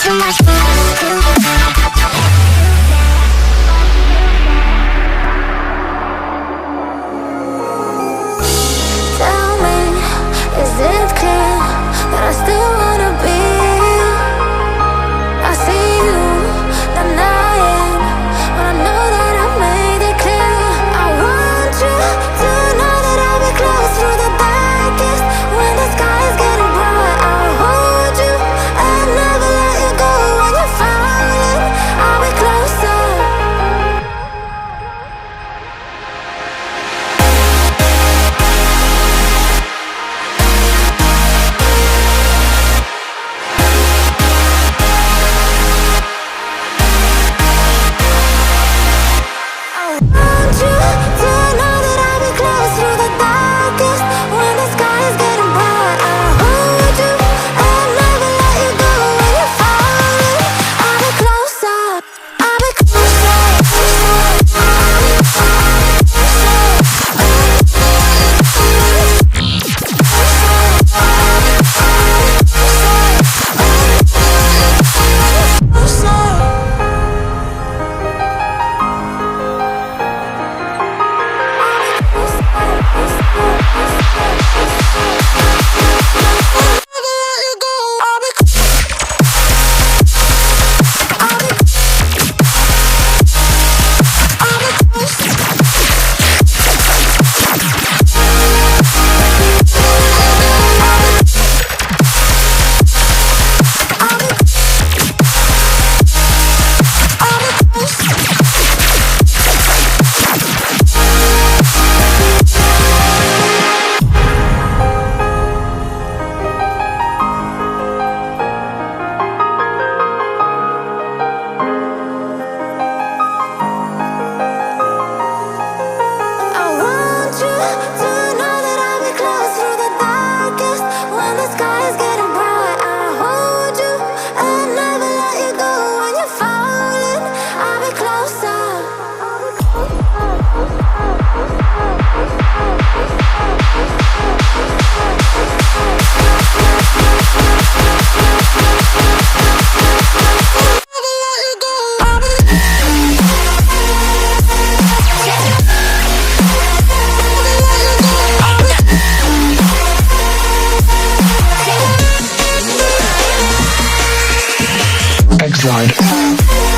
too much. Tell me, is it clear that I still wanna be? I see you denying when I know that I've made it clear. I want you to know that I'll be close through the darkest when the sky is getting bright. I'll hold you and never let you go. When you're falling, I'll be closer. Want you to know that I'll be close through the darkest when the sky is getting bright. I'll hold you and never let you go. When you're falling, I'll be closer. I'll be closer. I want you to know that I'll be close through the darkest when the sky is getting bright. I'll hold you and never let you go. When you're falling, I'll be closer. Exiled.